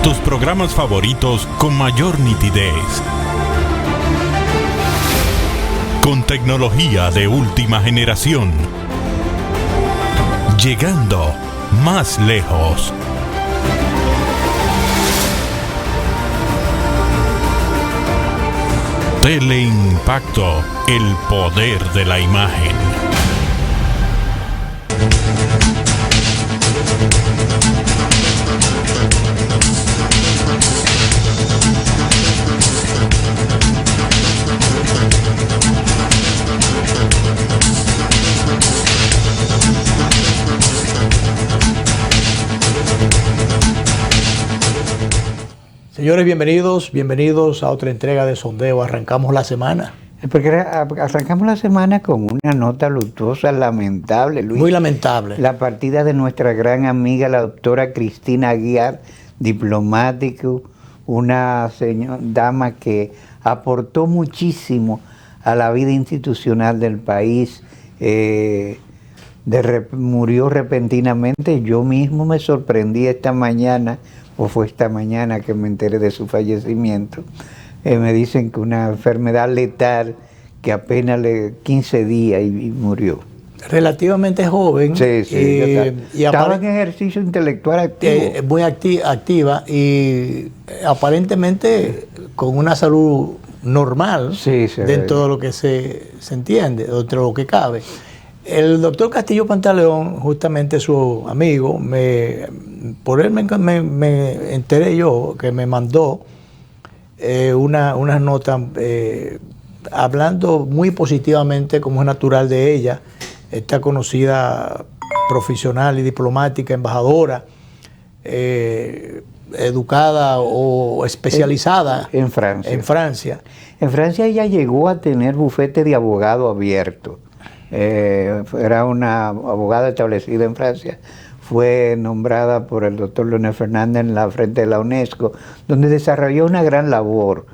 Tus programas favoritos con mayor nitidez. Con tecnología de última generación. Llegando más lejos. Teleimpacto, el poder de la imagen. Señores, bienvenidos a otra entrega de Sondeo. Arrancamos la semana. Porque arrancamos la semana con una nota luctuosa, lamentable, Luis. Muy lamentable. La partida de nuestra gran amiga, la doctora Cristina Aguiar, diplomático, una dama que aportó muchísimo a la vida institucional del país. Murió repentinamente. Yo mismo me sorprendí esta mañana, o fue esta mañana que me enteré de su fallecimiento. Me dicen que una enfermedad letal, que apenas 15 días y murió. Relativamente joven. Sí. Estaba en ejercicio intelectual activo. Muy activa y aparentemente con una salud normal, dentro de lo que se entiende, dentro de lo que cabe. El doctor Castillo Pantaleón, justamente su amigo, por él me enteré yo que me mandó unas notas hablando muy positivamente, como es natural de ella, esta conocida profesional y diplomática, embajadora, educada o especializada en Francia. En Francia ella llegó a tener bufete de abogado abierto. Era una abogada establecida en Francia. Fue nombrada por el doctor Leonel Fernández en la frente de la UNESCO, donde desarrolló una gran labor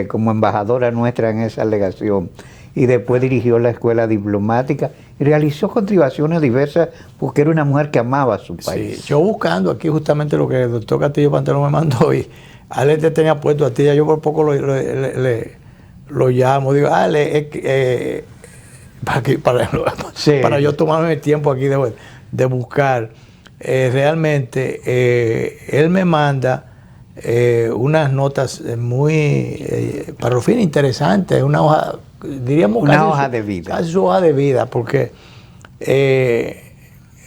como embajadora nuestra en esa legación. Y después dirigió la escuela diplomática y realizó contribuciones diversas porque era una mujer que amaba a su país. Sí, yo buscando aquí justamente lo que el doctor Castillo Pantaleón me mandó, y Ale te tenía puesto a ti, yo por poco lo llamo, digo, Ale, para yo tomarme el tiempo aquí de buscar. Realmente él me manda unas notas muy, para los fines interesantes, una hoja, diríamos una hoja de vida. Casi su hoja de vida, porque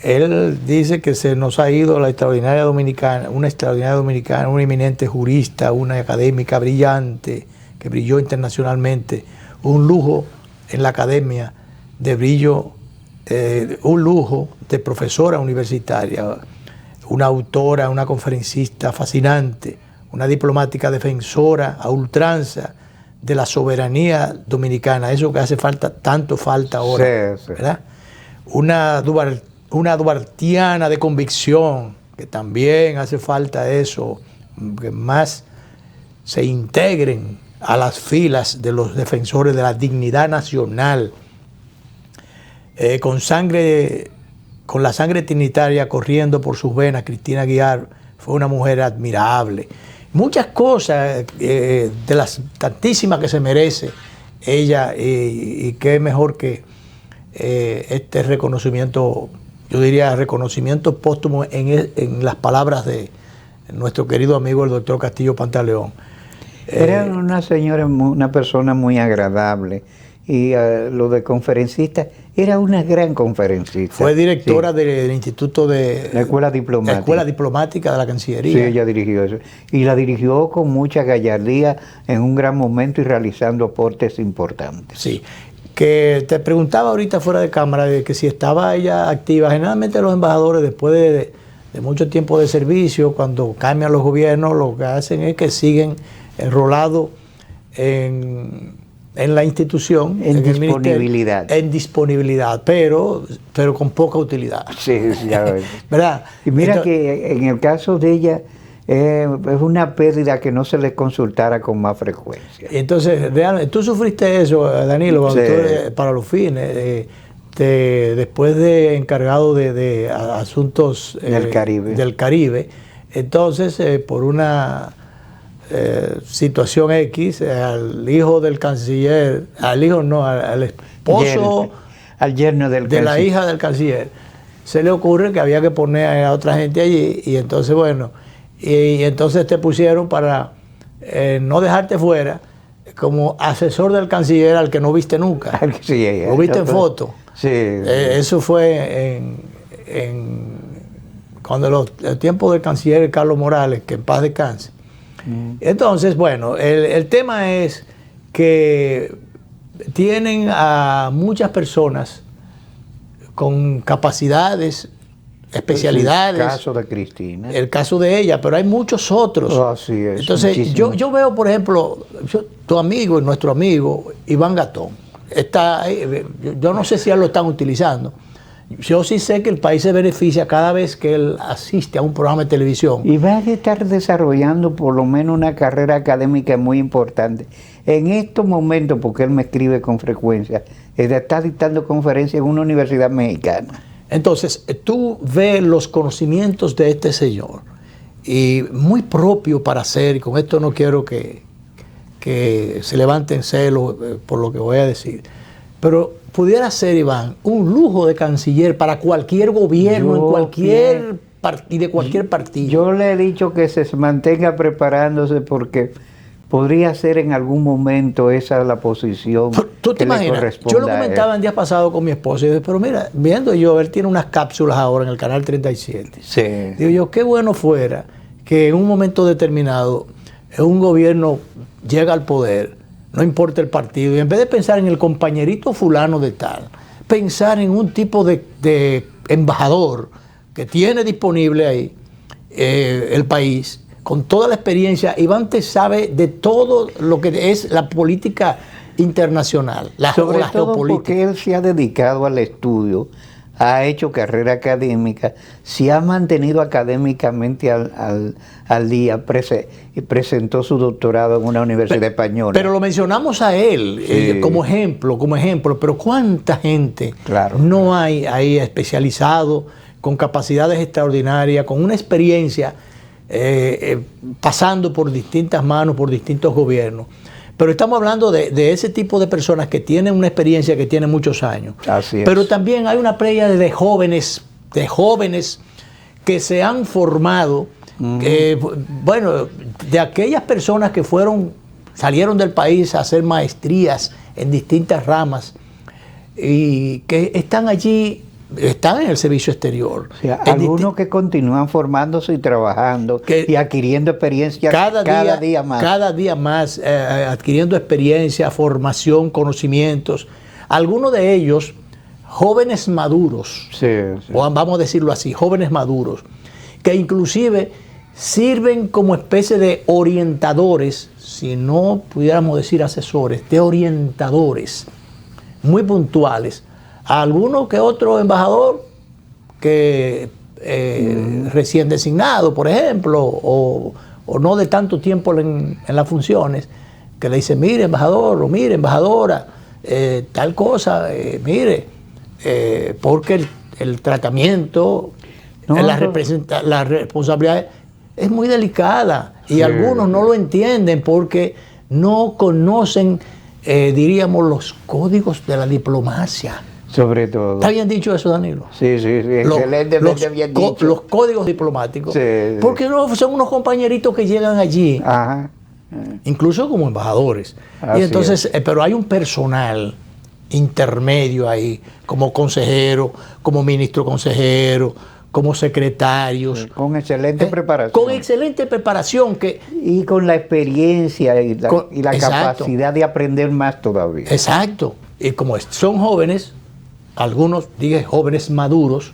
él dice que se nos ha ido una extraordinaria dominicana, una eminente jurista, una académica brillante, que brilló internacionalmente, un lujo en la academia de brillo, un lujo de profesora universitaria, una autora, una conferencista fascinante, una diplomática defensora a ultranza de la soberanía dominicana, eso que hace falta, tanto falta ahora, sí. ¿verdad? Una duartiana de convicción, que también hace falta eso, que más se integren a las filas de los defensores de la dignidad nacional, con la sangre trinitaria corriendo por sus venas. Cristina Aguiar fue una mujer admirable. Muchas cosas, de las tantísimas que se merece ella, y qué mejor que este reconocimiento, yo diría reconocimiento póstumo en las palabras de nuestro querido amigo el doctor Castillo Pantaleón. Era una persona muy agradable, y lo de conferencista, era una gran conferencista. Fue directora del Instituto de... La Escuela Diplomática. La Escuela Diplomática de la Cancillería. Sí, ella dirigió eso. Y la dirigió con mucha gallardía en un gran momento y realizando aportes importantes. Sí. Que te preguntaba ahorita fuera de cámara de que si estaba ella activa. Generalmente los embajadores, después de mucho tiempo de servicio, cuando cambian los gobiernos, lo que hacen es que siguen enrolados en la institución, en disponibilidad. En disponibilidad, pero con poca utilidad. Sí, ya ves. ¿Verdad? Y mira que en el caso de ella, es una pérdida que no se le consultara con más frecuencia. Entonces, realmente, tú sufriste eso, Danilo, sí. Para los fines, después de encargado de asuntos del Caribe. Entonces, por una situación X, al hijo del canciller, al hijo no, al esposo, al yerno del de la canciller. hija del canciller, se le ocurre que había que poner a otra gente allí, y entonces, bueno, y entonces te pusieron para no dejarte fuera como asesor del canciller al que no viste nunca. Sí, Lo viste en foto. Sí. Eso fue cuando el tiempo del canciller Carlos Morales, que en paz descanse. Entonces, bueno, el tema es que tienen a muchas personas con capacidades, especialidades. El caso de Cristina. El caso de ella, pero hay muchos otros. Así es. Entonces, yo veo, por ejemplo, tu amigo y nuestro amigo, Iván Gatón, está ahí, yo no sé si ya lo están utilizando. Yo sí sé que el país se beneficia cada vez que él asiste a un programa de televisión. Y va a estar desarrollando por lo menos una carrera académica muy importante. En estos momentos, porque él me escribe con frecuencia, está dictando conferencias en una universidad mexicana. Entonces, tú ves los conocimientos de este señor, y muy propio para hacer, y con esto no quiero que se levanten celos por lo que voy a decir, pero pudiera ser, Iván, un lujo de canciller para cualquier gobierno, y de cualquier partido. Yo le he dicho que se mantenga preparándose porque podría ser en algún momento esa la posición. ¿Tú te imaginas? Yo lo comentaba el día pasado con mi esposa y dije, pero mira, viendo yo, él tiene unas cápsulas ahora en el canal 37. Sí. Digo yo, qué bueno fuera que en un momento determinado un gobierno llega al poder, no importa el partido, y en vez de pensar en el compañerito fulano de tal, pensar en un tipo de embajador que tiene disponible ahí el país, con toda la experiencia. Iván te sabe de todo lo que es la política internacional, sobre la todo geopolítica. porque él se ha dedicado al estudio, ha hecho carrera académica, se ha mantenido académicamente al día, y presentó su doctorado en una universidad española. Pero lo mencionamos a él Sí. como ejemplo, pero ¿cuánta gente Claro. no hay ahí especializado, con capacidades extraordinarias, con una experiencia, pasando por distintas manos, por distintos gobiernos? Pero estamos hablando de ese tipo de personas que tienen una experiencia que tiene muchos años. Así es. Pero también hay una playa de jóvenes que se han formado, bueno, de aquellas personas que salieron del país a hacer maestrías en distintas ramas y que están allí, están en el servicio exterior. O sea, algunos que continúan formándose y trabajando y adquiriendo experiencia cada día más. Cada día más, adquiriendo experiencia, formación, conocimientos. Algunos de ellos, jóvenes maduros, Sí. o vamos a decirlo así, jóvenes maduros, que inclusive sirven como especie de orientadores, si no pudiéramos decir asesores, de orientadores muy puntuales a alguno que otro embajador que recién designado, por ejemplo, o no de tanto tiempo en las funciones, que le dice, mire embajador, o mire embajadora, tal cosa, mire, porque el tratamiento, la responsabilidad es muy delicada, y Sí. algunos no lo entienden porque no conocen, diríamos, los códigos de la diplomacia. Sobre todo. ¿Está bien dicho eso, Danilo? Sí, excelentemente bien dicho. Los códigos diplomáticos. Sí. Porque no, son unos compañeritos que llegan allí, Ajá. incluso como embajadores. Así Y entonces, pero hay un personal intermedio ahí, como consejero, como ministro consejero, como secretarios. Con excelente preparación. Con excelente preparación. Y con la experiencia y la Exacto. capacidad de aprender más todavía. Exacto. Y como son jóvenes, algunos, dije, jóvenes maduros,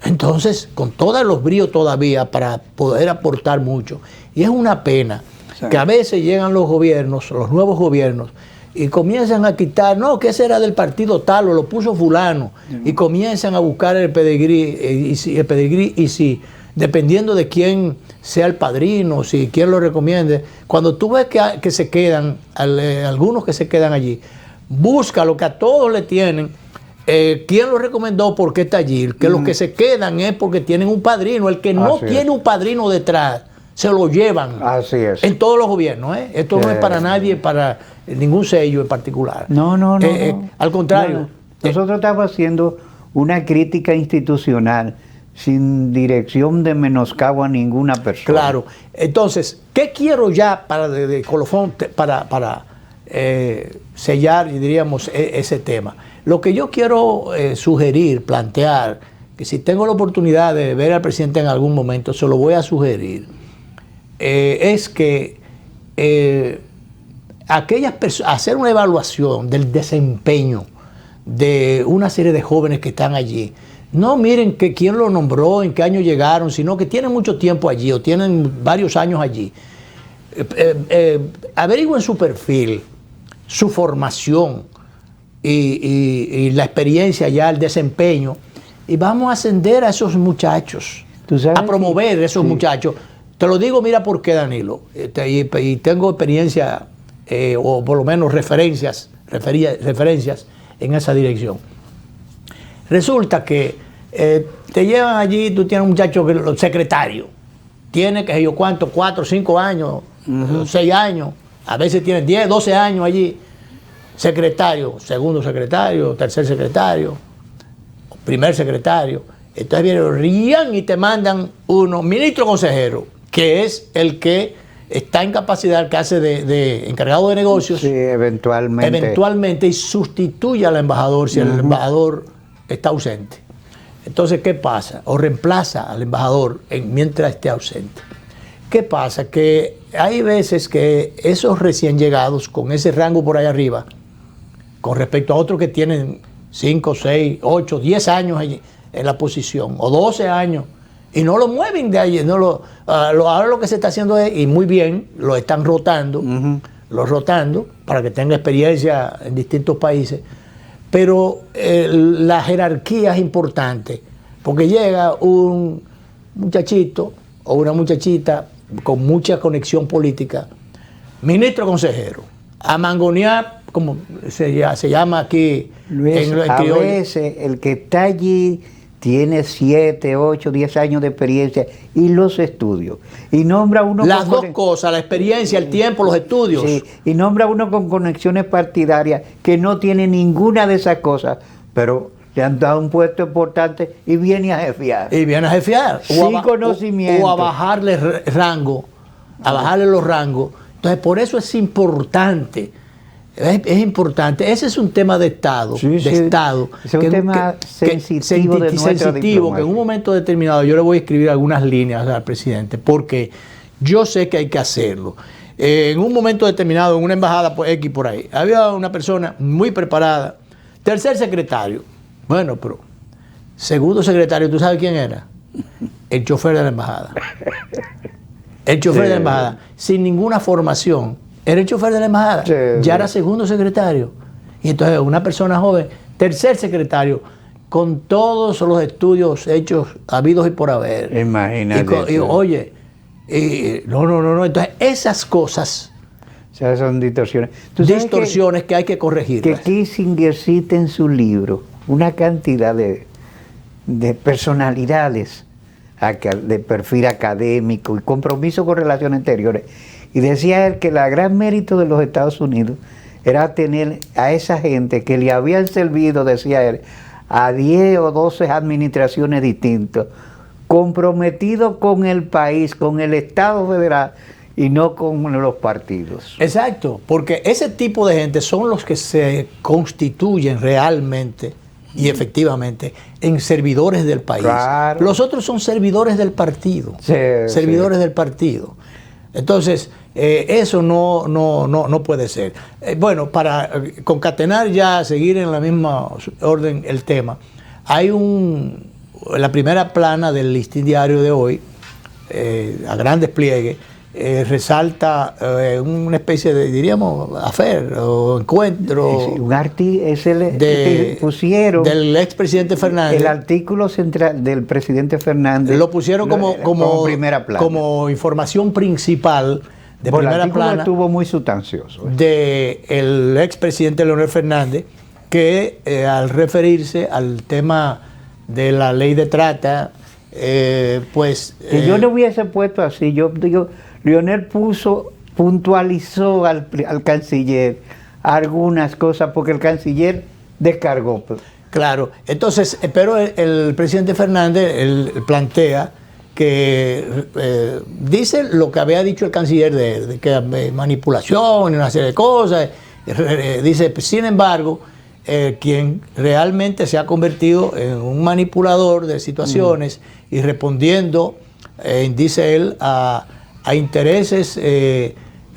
entonces con todos los bríos todavía para poder aportar mucho. Y es una pena que a veces llegan los gobiernos, los nuevos gobiernos, y comienzan a quitar, no, que ese era del partido tal o lo puso fulano, y comienzan a buscar el pedigrí, y si, dependiendo de quién sea el padrino, si quién lo recomiende, cuando tú ves que se quedan, algunos que se quedan allí, busca lo que a todos le tienen, ¿Quién lo recomendó? ¿Por qué está allí? Que los que se quedan es porque tienen un padrino. El que no tiene un padrino detrás, se lo llevan. Así es. En todos los gobiernos. Esto no es para nadie, para ningún sello en particular. No. Al contrario. Nosotros estamos haciendo una crítica institucional sin dirección de menoscabo a ninguna persona. Claro. Entonces, ¿qué quiero ya para de colofón para sellar, y diríamos, ese tema? Lo que yo quiero sugerir, plantear, que si tengo la oportunidad de ver al presidente en algún momento, se lo voy a sugerir, es que aquellas personas, hacer una evaluación del desempeño de una serie de jóvenes que están allí. No miren que quién lo nombró, en qué año llegaron, sino que tienen mucho tiempo allí o tienen varios años allí. Averigüen su perfil, su formación y la experiencia ya, el desempeño, y vamos a ascender a esos muchachos, a promover a esos muchachos. Te lo digo, mira por qué, Danilo, y tengo experiencia, o por lo menos referencias en esa dirección. Resulta que te llevan allí, tú tienes un muchacho que secretario, tiene que sé yo cuánto, 4, 5 años, 6 años, a veces tiene 10, 12 años allí, secretario, segundo secretario, tercer secretario, primer secretario. Entonces vienen, rían y te mandan uno, ministro consejero, que es el que está en capacidad, que hace de encargado de negocios. Sí, eventualmente. Y sustituye al embajador si el embajador está ausente. Entonces, ¿qué pasa? O reemplaza al embajador mientras esté ausente. ¿Qué pasa? Que hay veces que esos recién llegados con ese rango por ahí arriba, con respecto a otros que tienen 5, 6, 8, 10 años allí en la posición, o 12 años, y no lo mueven de allí, ahora lo que se está haciendo es, y muy bien, lo están rotando, para que tenga experiencia en distintos países, pero la jerarquía es importante, porque llega un muchachito o una muchachita con mucha conexión política, ministro consejero, a mangonear, como se llama aquí, Luis, a veces el que está allí tiene 7, 8, 10 años de experiencia y los estudios. Y nombra uno las dos cosas, la experiencia, el tiempo, los estudios. Sí, y nombra uno con conexiones partidarias que no tiene ninguna de esas cosas, pero le han dado un puesto importante y viene a jefear. Sin conocimiento. O a bajarle rango, a bajarle los rangos. Entonces, por eso es importante. Es importante. Ese es un tema de Estado. Estado. Es un tema sensitivo de nuestra diplomacia. Que en un momento determinado yo le voy a escribir algunas líneas al presidente, porque yo sé que hay que hacerlo. En un momento determinado, en una embajada X por ahí, había una persona muy preparada, tercer secretario. Bueno, pero segundo secretario, ¿tú sabes quién era? El chofer de la embajada. El chofer de la embajada, sin ninguna formación. Era el chofer de la embajada, ya era segundo secretario. Y entonces una persona joven, tercer secretario, con todos los estudios hechos, habidos y por haber. Imagínate. Y oye, no. Entonces esas cosas, o sea, son distorsiones. Distorsiones que hay que corregir. Que Kissinger cita en su libro una cantidad de personalidades de perfil académico y compromiso con relaciones exteriores. Y decía él que el gran mérito de los Estados Unidos era tener a esa gente que le habían servido, decía él, a 10 o 12 administraciones distintas, comprometidos con el país, con el Estado federal y no con los partidos. Exacto, porque ese tipo de gente son los que se constituyen realmente y efectivamente en servidores del país. Claro. Los otros son servidores del partido. Del partido. Entonces, eso no puede ser. Bueno, para concatenar ya, seguir en la misma orden el tema, hay la primera plana del Listín Diario de hoy, a gran despliegue, resalta una especie de, diríamos, affair o encuentro. Pusieron del expresidente Fernández. El artículo central del presidente Fernández. Lo pusieron como primera plana. Como información principal de primera plana. Estuvo muy sustancioso. Del expresidente Leonel Fernández, que al referirse al tema de la ley de trata, pues... Que yo lo hubiese puesto así, yo digo, Leonel puntualizó al canciller algunas cosas, porque el canciller descargó. Claro, entonces, pero el presidente Fernández él plantea que dice lo que había dicho el canciller de que manipulación y una serie de cosas. Dice, sin embargo, quien realmente se ha convertido en un manipulador de situaciones y respondiendo, dice él, a intereses,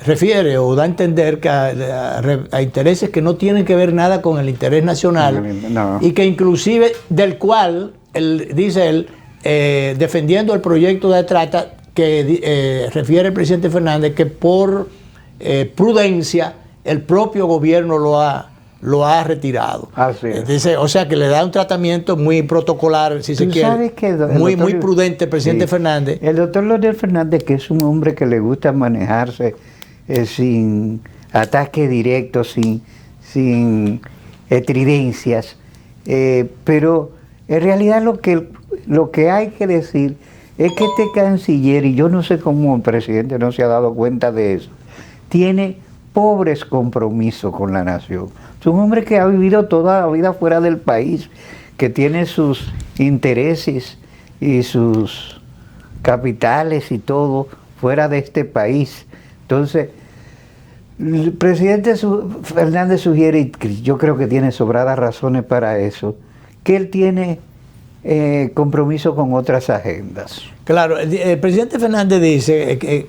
refiere o da a entender que a intereses que no tienen que ver nada con el interés nacional, no. Y que inclusive del cual, dice él, defendiendo el proyecto de trata, que refiere el presidente Fernández, que por prudencia el propio gobierno lo ha retirado. Así es. Dice, o sea que le da un tratamiento muy protocolar, si se quiere. ¿Sabes qué, muy prudente el presidente Fernández. El doctor Leonel Fernández, que es un hombre que le gusta manejarse sin ataque directo, sin estridencias, pero en realidad lo que hay que decir es que este canciller, y yo no sé cómo el presidente no se ha dado cuenta de eso, tiene pobres compromisos con la nación. Es un hombre que ha vivido toda la vida fuera del país, que tiene sus intereses y sus capitales y todo fuera de este país. Entonces, el presidente Fernández sugiere, y yo creo que tiene sobradas razones para eso, que él tiene compromiso con otras agendas. Claro, el presidente Fernández dice que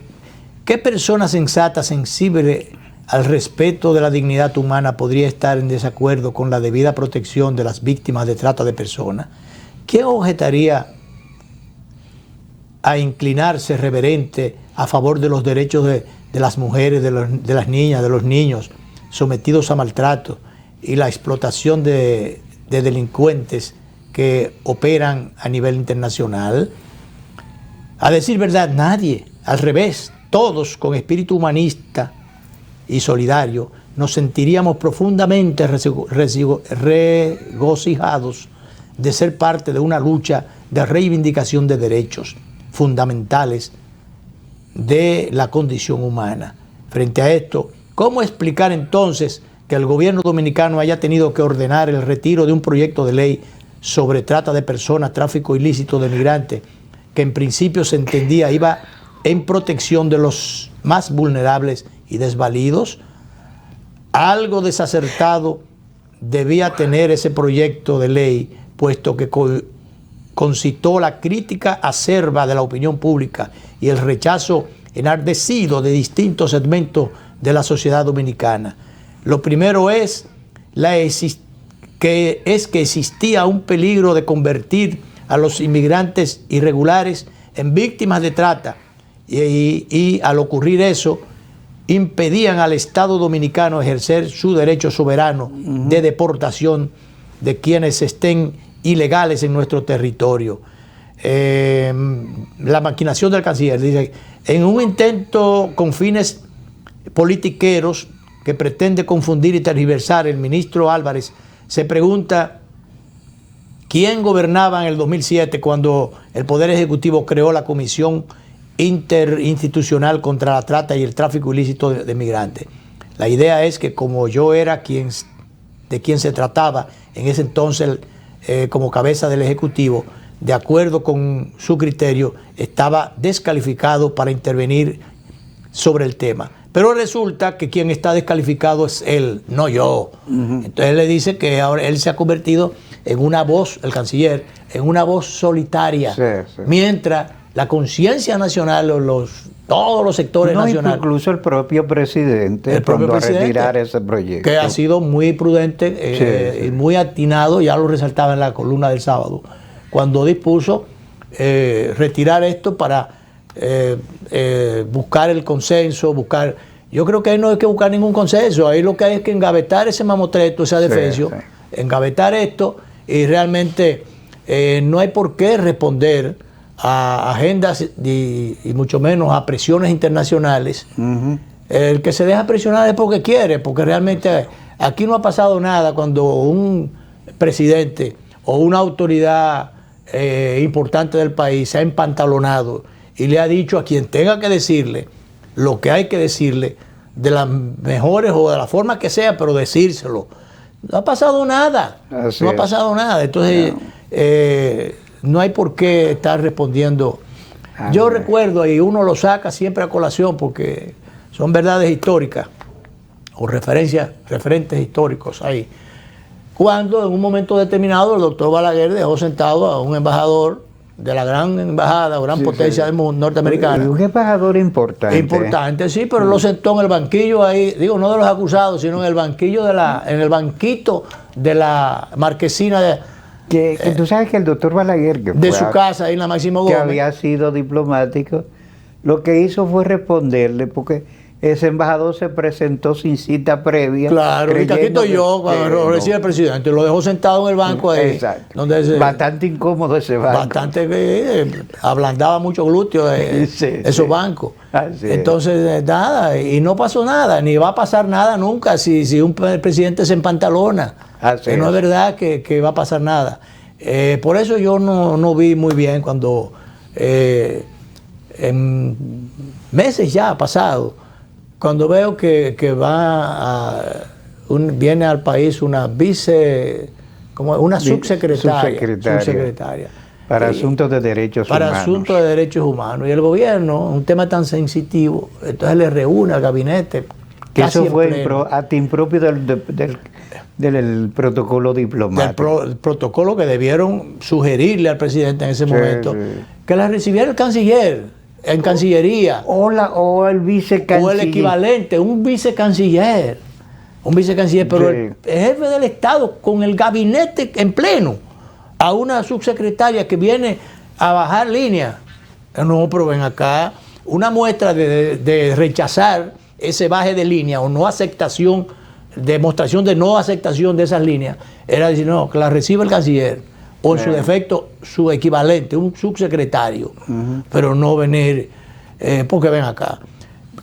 ¿qué persona sensata, sensible al respeto de la dignidad humana podría estar en desacuerdo con la debida protección de las víctimas de trata de personas? ¿Quién objetaría a inclinarse reverente a favor de los derechos de las mujeres, de las niñas, de los niños sometidos a maltrato y la explotación de delincuentes que operan a nivel internacional? A decir verdad, nadie. Al revés, todos con espíritu humanista y solidario nos sentiríamos profundamente regocijados de ser parte de una lucha de reivindicación de derechos fundamentales de la condición humana. Frente a esto, ¿cómo explicar entonces que el gobierno dominicano haya tenido que ordenar el retiro de un proyecto de ley sobre trata de personas, tráfico ilícito de migrantes, que en principio se entendía iba en protección de los más vulnerables y desvalidos? Algo desacertado debía tener ese proyecto de ley, puesto que concitó la crítica acerba de la opinión pública y el rechazo enardecido de distintos segmentos de la sociedad dominicana. Lo primero es que existía un peligro de convertir a los inmigrantes irregulares en víctimas de trata y al ocurrir eso impedían al Estado dominicano ejercer su derecho soberano de deportación de quienes estén ilegales en nuestro territorio. La maquinación del canciller dice, en un intento con fines politiqueros que pretende confundir y tergiversar, el ministro Álvarez se pregunta quién gobernaba en el 2007 cuando el Poder Ejecutivo creó la Comisión Interinstitucional contra la Trata y el Tráfico Ilícito de Migrantes. La idea es que como yo era de quien se trataba en ese entonces como cabeza del Ejecutivo, de acuerdo con su criterio, estaba descalificado para intervenir sobre el tema. Pero resulta que quien está descalificado es él, no yo. Entonces él le dice que ahora él se ha convertido en una voz, el canciller, en una voz solitaria. Sí. Mientras la conciencia nacional, todos los sectores nacionales. Incluso el propio presidente, retirar ese proyecto. Que ha sido muy prudente y muy atinado, ya lo resaltaba en la columna del sábado, cuando dispuso retirar esto para buscar el consenso, yo creo que ahí no hay que buscar ningún consenso, ahí lo que hay es que engavetar ese mamotreto, ese adefesio, engavetar esto, y realmente no hay por qué responder a agendas y mucho menos a presiones internacionales. El que se deja presionar es porque quiere, porque realmente Aquí no ha pasado nada cuando un presidente o una autoridad importante del país se ha empantalonado y le ha dicho a quien tenga que decirle lo que hay que decirle, de las mejores o de la forma que sea, pero decírselo. No ha pasado nada. No ha pasado nada. Entonces, no hay por qué estar respondiendo. Yo recuerdo, y uno lo saca siempre a colación porque son verdades históricas o referentes históricos ahí. Cuando en un momento determinado el doctor Balaguer dejó sentado a un embajador de la gran embajada, gran potencia del mundo norteamericana. Un embajador importante. Importante, sí, pero lo sentó en el banquillo ahí, digo, no de los acusados, sino en el banquillo en el banquito de la marquesina de... Que tú sabes que el doctor Balaguer, que de su casa ahí en la Máximo Gómez, que había sido diplomático, lo que hizo fue responderle, porque ese embajador se presentó sin cita previa. Claro, y que aquí estoy yo cuando lo recibe el presidente, lo dejó sentado en el banco ahí. Exacto. Bastante incómodo ese banco. Bastante ablandaba mucho glúteos esos bancos. Entonces, nada, y no pasó nada, ni va a pasar nada nunca si un presidente se empantalona. Que no es verdad que va a pasar nada. Por eso yo no vi muy bien cuando en meses ya ha pasado, cuando veo que viene al país una subsecretaria para asuntos de derechos humanos. Para asuntos de derechos humanos. Y el gobierno, un tema tan sensitivo, entonces le reúne al gabinete. Que eso fue hasta impropio del protocolo diplomático. El protocolo que debieron sugerirle al presidente en ese momento, que la recibiera el canciller en Cancillería. O el vicecanciller. O el equivalente, un vicecanciller. Pero el jefe del Estado con el gabinete en pleno, a una subsecretaria que viene a bajar línea. No, pero ven acá, una muestra de rechazar ese baje de línea o no aceptación, demostración de no aceptación de esas líneas, era decir, no, que la reciba el canciller, o en su defecto su equivalente, un subsecretario, pero no venir, porque ven acá,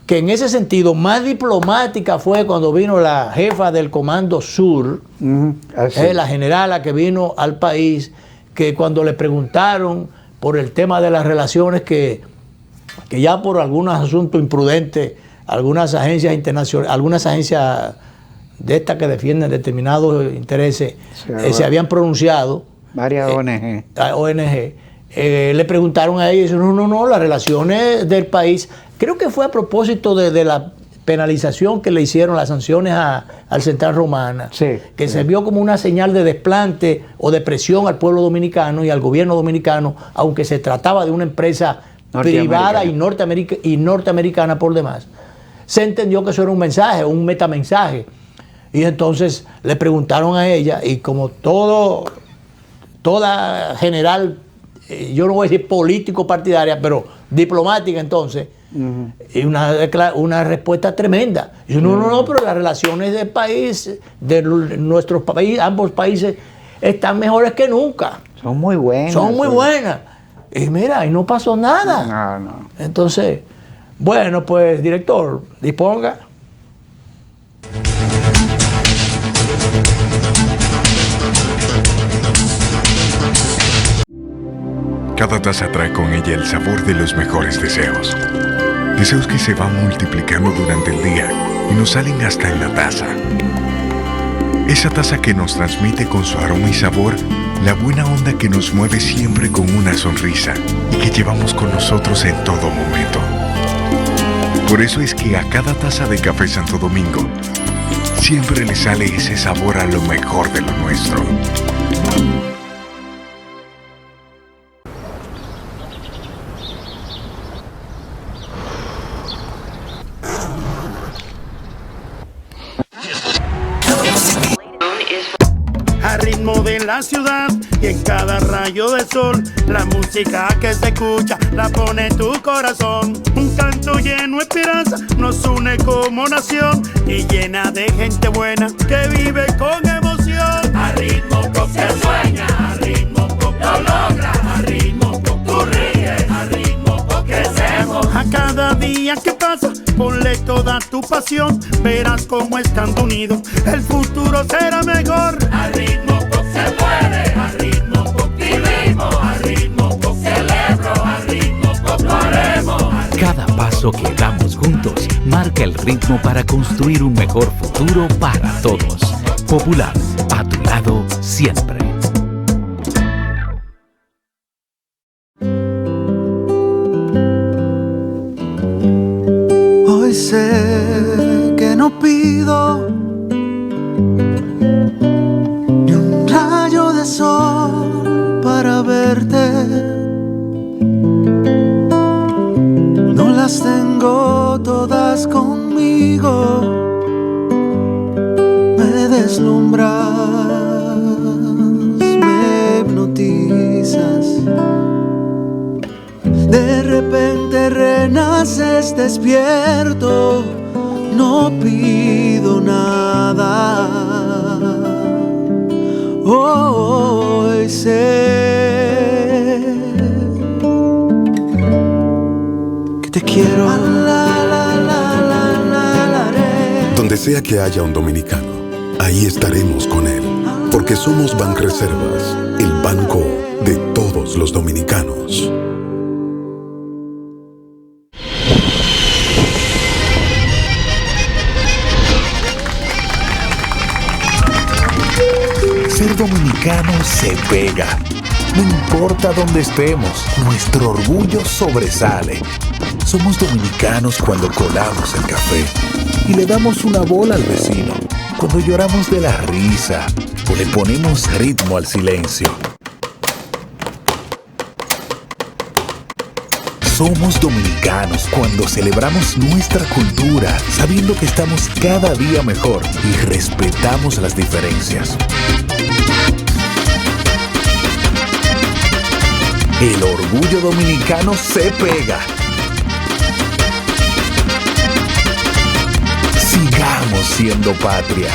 que en ese sentido más diplomática fue cuando vino la jefa del Comando Sur, la generala que vino al país, que cuando le preguntaron por el tema de las relaciones que ya por algunos asuntos imprudentes, algunas agencias internacionales, algunas agencias de estas que defienden determinados intereses se habían pronunciado. Varias ONG. Le preguntaron a ellos, no, las relaciones del país, creo que fue a propósito de la penalización que le hicieron, las sanciones al Central Romana, que se vio como una señal de desplante o de presión al pueblo dominicano y al gobierno dominicano, aunque se trataba de una empresa privada y norteamericana por demás. Se entendió que eso era un mensaje, un metamensaje. Y entonces le preguntaron a ella, y como toda general, yo no voy a decir político partidaria, pero diplomática entonces, y una respuesta tremenda. Y yo, no, pero las relaciones del país, de nuestros países, ambos países, están mejores que nunca. Son muy buenas. Y mira, y no pasó nada. No. Entonces, bueno, pues, director, disponga. Cada taza trae con ella el sabor de los mejores deseos. Deseos que se van multiplicando durante el día y nos salen hasta en la taza. Esa taza que nos transmite con su aroma y sabor la buena onda que nos mueve siempre con una sonrisa y que llevamos con nosotros en todo momento. Por eso es que a cada taza de Café Santo Domingo siempre le sale ese sabor a lo mejor de lo nuestro. Al ritmo de la ciudad y en cada rayo de sol, la música que se escucha la pone en tu corazón. Un canto lleno de esperanza nos une como nación y llena de gente buena que vive con emoción. Al ritmo pop se sueña, al ritmo pop lo logra, al ritmo pop tú ríes, al ritmo pop crecemos. A cada día que pasa casa, ponle toda tu pasión, verás cómo estando unidos el futuro será mejor. Al ritmo pop se puede, al ritmo pop vivimos, al ritmo pop celebro, al ritmo pop lo haremos. Cada paso que damos juntos marca el ritmo para construir un mejor futuro para todos. Popular, a tu lado siempre. Hoy sé que no pido ni un rayo de sol para verte. No las tengo todas conmigo. Me deslumbras, me hipnotizas. De repente renaces despierto, no pido nada. Hoy sé que te quiero. Donde sea que haya un dominicano, ahí estaremos con él, porque somos Banreservas, el banco de todos los dominicanos. Ser dominicano se pega. No importa dónde estemos, nuestro orgullo sobresale. Somos dominicanos cuando colamos el café y le damos una bola al vecino, cuando lloramos de la risa o le ponemos ritmo al silencio. Somos dominicanos cuando celebramos nuestra cultura, sabiendo que estamos cada día mejor y respetamos las diferencias. El orgullo dominicano se pega. Sigamos siendo patria.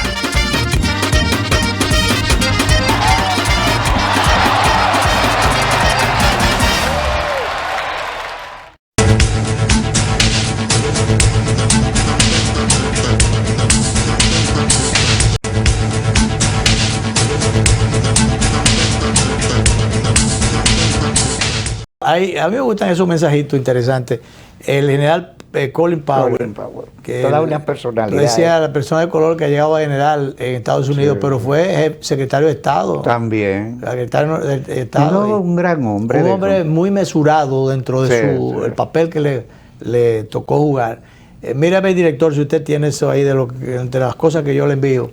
A mí me gustan esos mensajitos interesantes. El general Colin Powell, que toda una personalidad. Decía la persona de color que ha llegado a general en Estados Unidos, sí, pero fue secretario de Estado. También. Secretario de Estado. No, un gran hombre. Un hombre muy mesurado dentro de el papel que le tocó jugar. Mírame, director, si usted tiene eso ahí entre las cosas que yo le envío.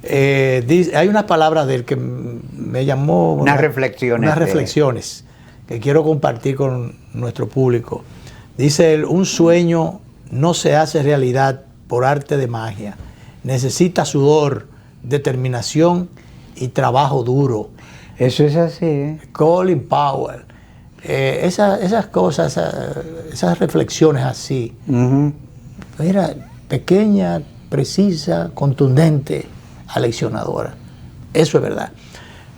Hay unas palabras de él que me llamó. Unas reflexiones que quiero compartir con nuestro público. Dice él: un sueño no se hace realidad por arte de magia. Necesita sudor, determinación y trabajo duro. Eso es así, ¿eh? Colin Powell. Esas cosas, esas reflexiones así. Mira, pequeña, precisa, contundente, aleccionadora. Eso es verdad.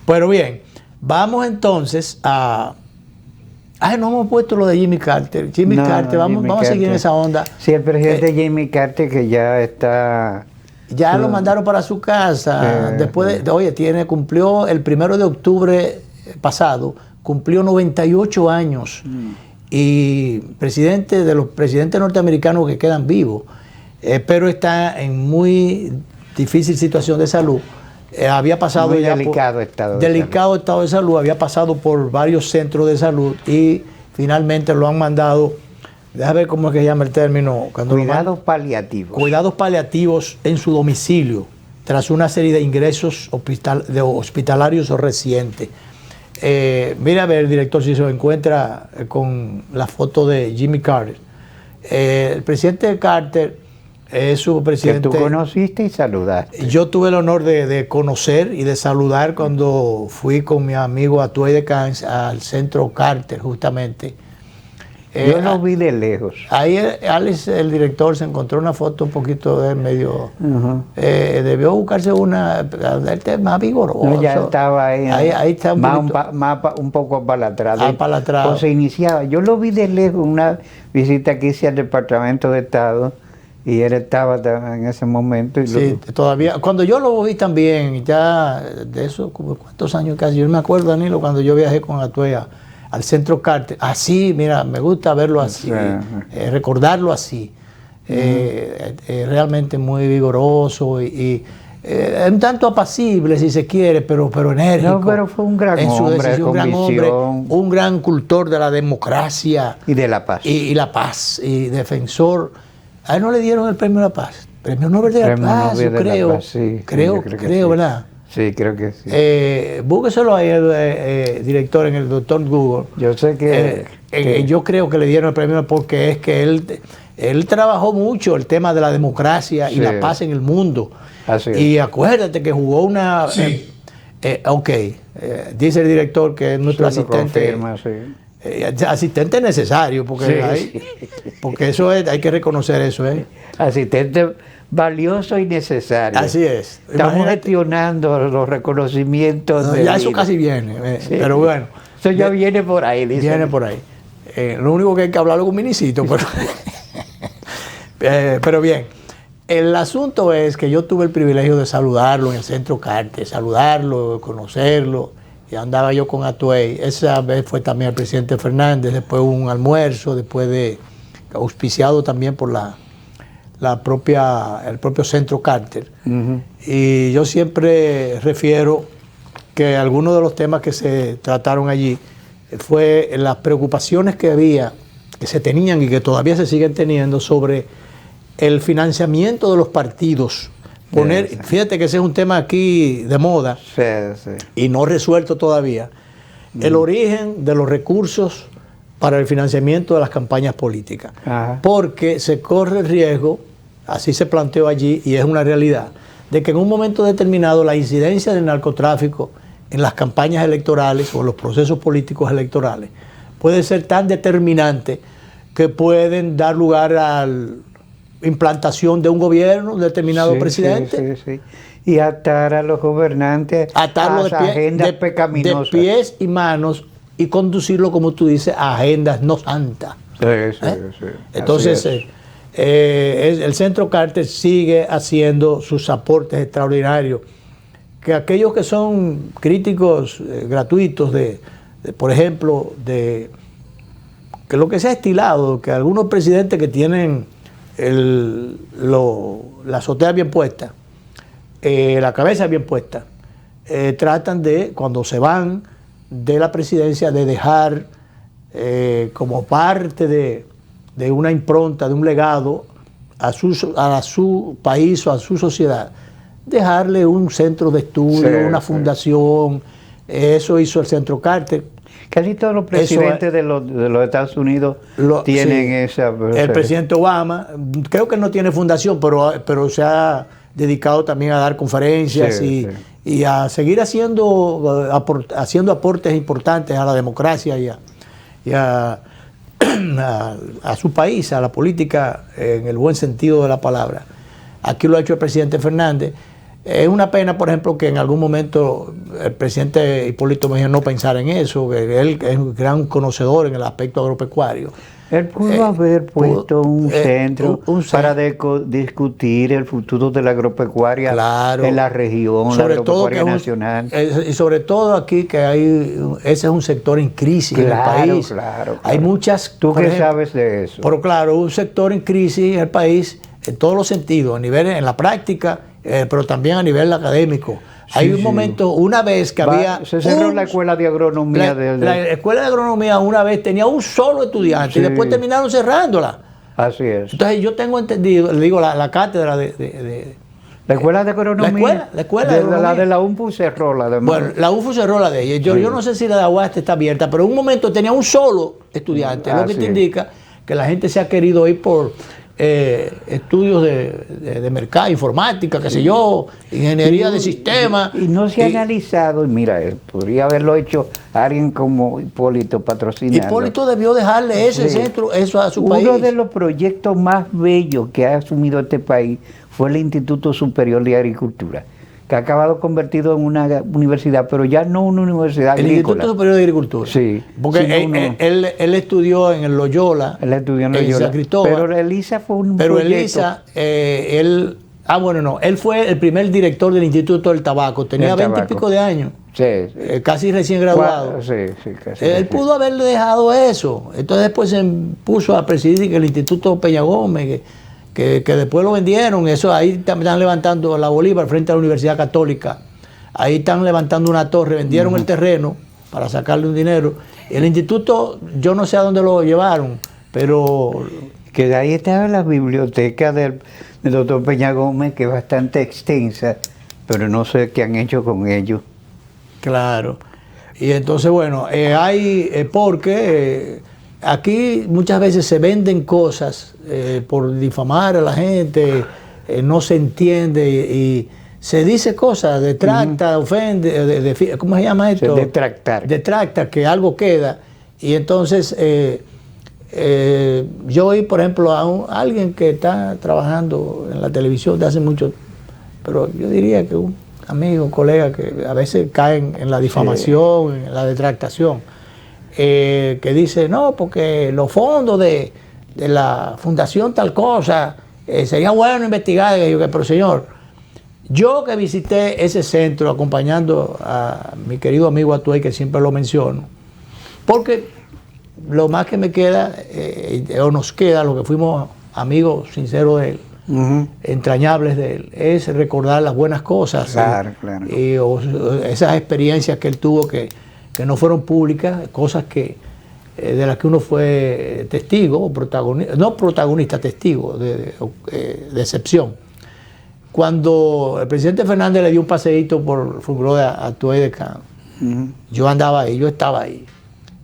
Pero bien, vamos entonces a... no hemos puesto lo de Jimmy Carter. Jimmy Carter, vamos a seguir en esa onda. Sí, el presidente Jimmy Carter, que ya está... Ya lo mandaron para su casa. Después cumplió el 1 de octubre pasado, cumplió 98 años. Y presidente de los presidentes norteamericanos que quedan vivos, pero está en muy difícil situación de salud. Había pasado muy ya delicado estado de salud, había pasado por varios centros de salud y finalmente lo han mandado, déjame ver cómo es que se llama el término, cuidados paliativos. Cuidados paliativos en su domicilio, tras una serie de ingresos hospitalarios recientes. Mira a ver, director, si se encuentra con la foto de Jimmy Carter. El presidente Carter es su presidente. Que tú conociste y saludaste. Yo tuve el honor de conocer y de saludar cuando fui con mi amigo Atuey de Cans al centro Carter, justamente. Yo lo vi de lejos. Ahí Alex, el director, se encontró una foto un poquito de medio... debió buscarse una más vigorosa. No, ya estaba ahí. Ahí está un poco apalatrado. Apalatrado. O se iniciaba. Yo lo vi de lejos, una visita que hice al Departamento de Estado, y él estaba en ese momento. Y sí, todavía. Cuando yo lo vi también, ya de eso, como cuántos años casi, yo me acuerdo, Danilo, cuando yo viajé con Atuey al Centro Carter, así, mira, me gusta verlo así, recordarlo así, realmente muy vigoroso y un tanto apacible si se quiere, pero enérgico. No, pero fue un gran hombre, un gran hombre, un gran cultor de la democracia y de la paz. Y la paz, y defensor. A él no le dieron el premio de la paz, premio Nobel de la Paz, yo creo, sí, creo, sí. ¿verdad? Sí, creo que sí. Búsqueselo ahí, director, en el doctor Google. Yo sé que... yo creo que le dieron el premio porque es que él trabajó mucho el tema de la democracia y la paz en el mundo. Así es. Y acuérdate que jugó una... dice el director que es nuestro asistente. Confirma, sí. Asistente necesario, porque, porque eso hay que reconocer eso. Asistente valioso y necesario. Así es. Estamos gestionando los reconocimientos. No, ya eso casi viene, pero bueno. Eso ya viene por ahí, dice. Viene por ahí. Lo único que hay que hablarlo con Minicito, pero bien. El asunto es que yo tuve el privilegio de saludarlo en el Centro Carter, saludarlo, conocerlo, y andaba yo con Atuey. Esa vez fue también el presidente Fernández, después hubo un almuerzo, después de auspiciado también por el propio Centro Carter. Y yo siempre refiero que algunos de los temas que se trataron allí fue las preocupaciones que se tenían y que todavía se siguen teniendo sobre el financiamiento de los partidos. Fíjate que ese es un tema aquí de moda y no resuelto todavía. El origen de los recursos para el financiamiento de las campañas políticas. Porque se corre el riesgo, así se planteó allí y es una realidad, de que en un momento determinado la incidencia del narcotráfico en las campañas electorales o los procesos políticos electorales puede ser tan determinante que pueden dar lugar a la implantación de un gobierno, un determinado presidente. Y atar a los gobernantes a agendas pecaminosas. De pies y manos y conducirlo, como tú dices, a agendas no santas. Entonces, el Centro Carter sigue haciendo sus aportes extraordinarios, que aquellos que son críticos gratuitos por ejemplo, que lo que se ha estilado, que algunos presidentes que tienen la azotea bien puesta, la cabeza bien puesta, tratan de, cuando se van de la presidencia, de dejar como parte de una impronta, de un legado a su país o a su sociedad, dejarle un centro de estudio, una fundación. Eso hizo el Centro Carter. Casi todos los presidentes de los Estados Unidos tienen esa... El presidente Obama, creo que no tiene fundación, pero se ha dedicado también a dar conferencias y a seguir haciendo aportes importantes a la democracia y a su país, a la política en el buen sentido de la palabra. Aquí lo ha hecho el presidente Fernández. Es una pena, por ejemplo, que en algún momento el presidente Hipólito Mejía no pensara en eso, que él es un gran conocedor en el aspecto agropecuario. Él pudo haber puesto un centro para discutir el futuro de la agropecuaria en la región, la agropecuaria nacional. Y sobre todo aquí, que ese es un sector en crisis en el país. Hay muchas... ¿Tú qué sabes de eso? Pero claro, un sector en crisis en el país en todos los sentidos, en la práctica, pero también a nivel académico. Hay un momento, una vez que se cerró la escuela de agronomía. La escuela de agronomía una vez tenía un solo estudiante y después terminaron cerrándola. Así es. Entonces yo tengo entendido, le digo, la cátedra la escuela de agronomía. La escuela de agronomía. La de la UNFU cerró la de... Bueno, la UNFU cerró la de ella. Yo no sé si la de Aguaste está abierta, pero en un momento tenía un solo estudiante, lo que te indica que la gente se ha querido ir por... estudios de mercado, informática, qué sé yo, ingeniería de sistemas. Y no se ha analizado, y mira, podría haberlo hecho alguien como Hipólito Patrocinado. Hipólito debió dejarle ese centro, eso a su país. Uno de los proyectos más bellos que ha asumido este país fue el Instituto Superior de Agricultura, que ha acabado convertido en una universidad, pero ya no una universidad agrícola. El Instituto Superior de Agricultura. Sí. Porque él estudió en el Loyola. Él estudió en Loyola. San Cristóbal. Pero ELISA fue un Pero proyecto. ELISA, él fue el primer director del Instituto del Tabaco. Tenía 20 y pico de años. Sí. Casi recién graduado. Sí, casi. Él pudo haberle dejado eso. Entonces después se puso a presidir el Instituto Peña Gómez, que después lo vendieron. Eso ahí están levantando la Bolívar frente a la Universidad Católica. Ahí están levantando una torre, vendieron el terreno para sacarle un dinero. El instituto, yo no sé a dónde lo llevaron, pero... Que de ahí estaba la biblioteca del doctor Peña Gómez, que es bastante extensa, pero no sé qué han hecho con ello. Claro. Y entonces, bueno, porque aquí muchas veces se venden cosas por difamar a la gente, no se entiende y se dice cosas, detracta, ofende, ¿cómo se llama esto? Detractar. Detracta, que algo queda. Y entonces, yo oí, por ejemplo, a alguien que está trabajando en la televisión de hace mucho, pero yo diría que un amigo, colega, que a veces caen en la difamación, en la detractación, que dice, no, porque los fondos de la fundación tal cosa, sería bueno investigar. Y yo, pero señor, yo que visité ese centro acompañando a mi querido amigo Atuey, que siempre lo menciono, porque lo más que me queda, o nos queda, lo que fuimos amigos sinceros de él, entrañables de él, es recordar las buenas cosas. Claro. Y esas experiencias que él tuvo que no fueron públicas, cosas que de las que uno fue testigo, o protagonista, no protagonista, testigo de excepción. Cuando el presidente Fernández le dio un paseíto por el Fútbol de Atuey de Can, yo andaba ahí, yo estaba ahí.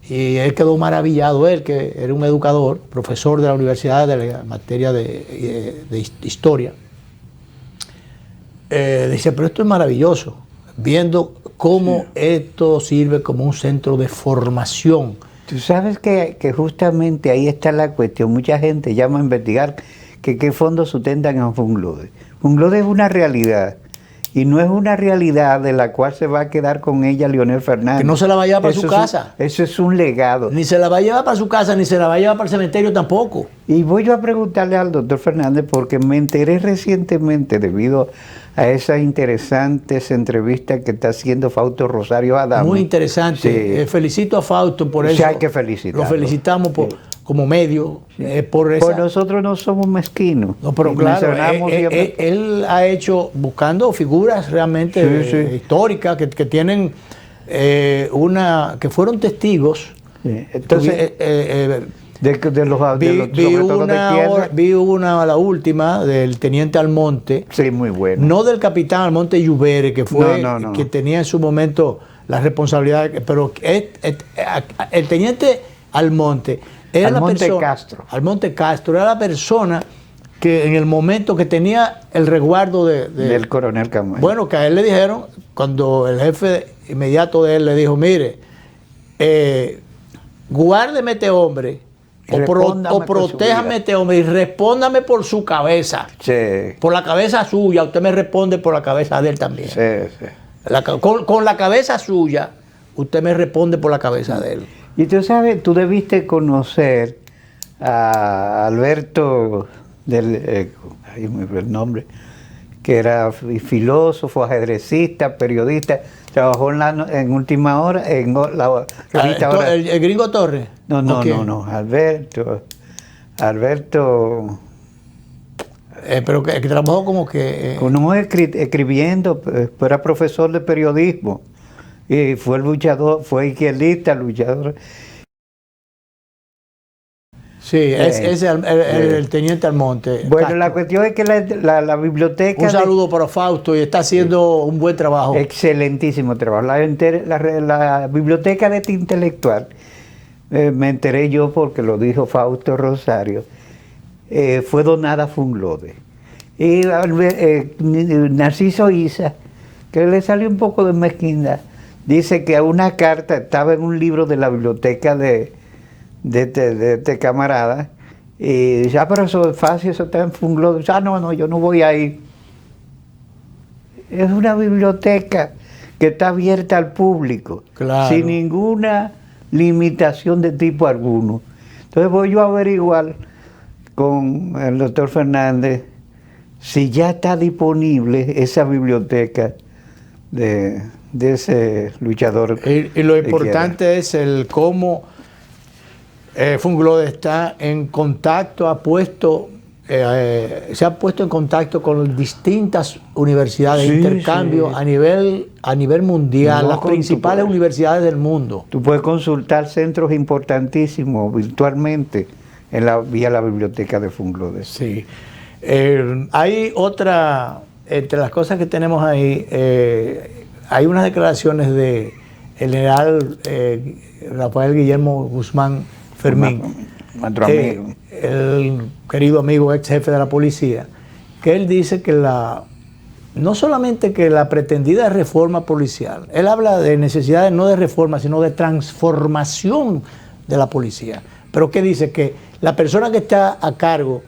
Y él quedó maravillado, él que era un educador, profesor de la universidad de la materia de historia. Dice, pero esto es maravilloso, viendo cómo esto sirve como un centro de formación. Tú sabes que justamente ahí está la cuestión. Mucha gente llama a investigar que qué fondos sustentan a Funglode. Funglode es una realidad. Y no es una realidad de la cual se va a quedar con ella Leonel Fernández. Que no se la va a llevar para su casa. Eso es un legado. Ni se la va a llevar para su casa, ni se la va a llevar para el cementerio tampoco. Y voy yo a preguntarle al doctor Fernández, porque me enteré recientemente, debido a esas interesantes entrevistas que está haciendo Fausto Rosario Adame. Muy interesante. Sí. Felicito a Fausto por eso. Sí, hay que felicitarlo. Lo felicitamos como medio. Por esa... Pues nosotros no somos mezquinos. No, pero claro, él ha hecho, buscando figuras realmente históricas que tienen que fueron testigos. Sí. Entonces, vi una, la última, del teniente Almonte. Sí, muy bueno. No del capitán Almonte Lluvere, que fue que tenía en su momento la responsabilidad, pero el teniente Almonte era Almonte Castro era la persona que en el momento que tenía el resguardo del coronel Camacho. Bueno, que a él le dijeron, cuando el jefe inmediato de él le dijo, mire, guárdeme este hombre, o protéjame este hombre y respóndame por su cabeza. Sí. Por la cabeza suya, usted me responde por la cabeza de él también. Sí. Con la cabeza suya, usted me responde por la cabeza de él. Y tú sabes, tú debiste conocer a Alberto, ahí me fue el nombre, que era filósofo, ajedrecista, periodista, trabajó en Última Hora, en la revista Hora. ¿El Gringo Torres? No, Alberto. Pero que trabajó como que... escribiendo, era profesor de periodismo. Y fue luchador, fue izquierdista, luchador. Sí, es el teniente Almonte. Bueno, Castro. la cuestión es que la biblioteca... Un saludo para Fausto, y está haciendo un buen trabajo. Excelentísimo trabajo. La biblioteca de este intelectual, me enteré yo porque lo dijo Fausto Rosario, fue donada a Funglode. Y Narciso Isa, que le salió un poco de mezquindad, dice que una carta estaba en un libro de la biblioteca de este camarada, y dice, pero eso es fácil, eso está en Funglode. No, yo no voy a ir. Es una biblioteca que está abierta al público, claro, sin ninguna limitación de tipo alguno. Entonces voy yo a averiguar con el doctor Fernández si ya está disponible esa biblioteca de ese luchador. Y lo importante es el cómo Funglode está en contacto, se ha puesto en contacto con distintas universidades de intercambio, sí, a nivel mundial, las principales universidades del mundo. Tú puedes consultar centros importantísimos virtualmente vía la biblioteca de Funglode. Sí. Hay otra, entre las cosas que tenemos ahí, hay unas declaraciones de el general Rafael Guillermo Guzmán Fermín, el querido amigo ex jefe de la policía, que él dice que no solamente que la pretendida reforma policial, él habla de necesidades no de reforma, sino de transformación de la policía. Pero que dice que la persona que está a cargo,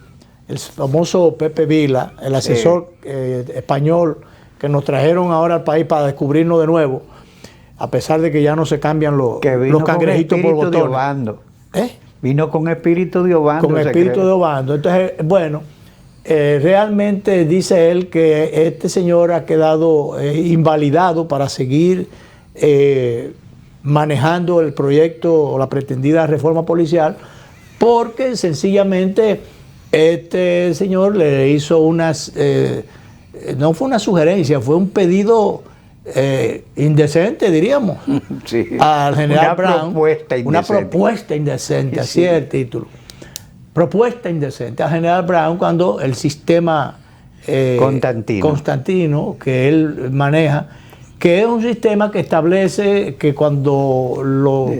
el famoso Pepe Vila, el asesor español que nos trajeron ahora al país para descubrirnos de nuevo, a pesar de que ya no se cambian los cangrejitos por botones. Vino con espíritu de Obando. Con espíritu de Obando. Entonces, bueno, realmente dice él que este señor ha quedado invalidado para seguir manejando el proyecto o la pretendida reforma policial, porque sencillamente este señor le hizo no fue una sugerencia, fue un pedido indecente, diríamos, sí, al general Brown. Una propuesta indecente, así es el título. Propuesta indecente al general Brown cuando el sistema Constantino, que él maneja, que es un sistema que establece que cuando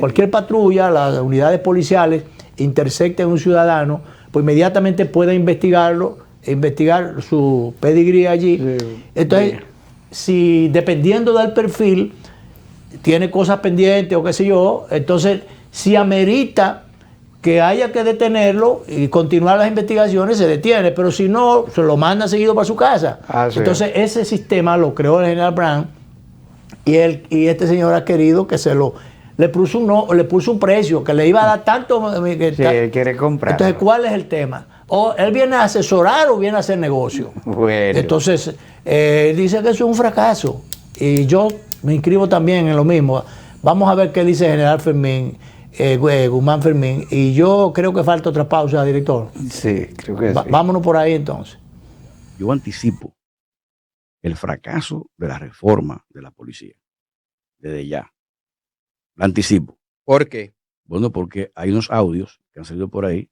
cualquier patrulla, las unidades policiales, intercepten a un ciudadano, pues inmediatamente puede investigar su pedigrí allí. Sí. Entonces, si dependiendo del perfil, tiene cosas pendientes o qué sé yo, entonces si amerita que haya que detenerlo y continuar las investigaciones, se detiene, pero si no, se lo manda seguido para su casa. Sí. Entonces ese sistema lo creó el general Brown y este señor ha querido que le puso un precio, que le iba a dar tanto. Sí, él quiere comprar. Entonces, ¿cuál es el tema? O él viene a asesorar o viene a hacer negocio. Bueno. Entonces, dice que eso es un fracaso. Y yo me inscribo también en lo mismo. Vamos a ver qué dice el general Fermín, Guzmán Fermín. Y yo creo que falta otra pausa, director. Sí, creo que sí. Vámonos por ahí entonces. Yo anticipo el fracaso de la reforma de la policía. Desde ya. Lo anticipo. ¿Por qué? Bueno, porque hay unos audios que han salido por ahí,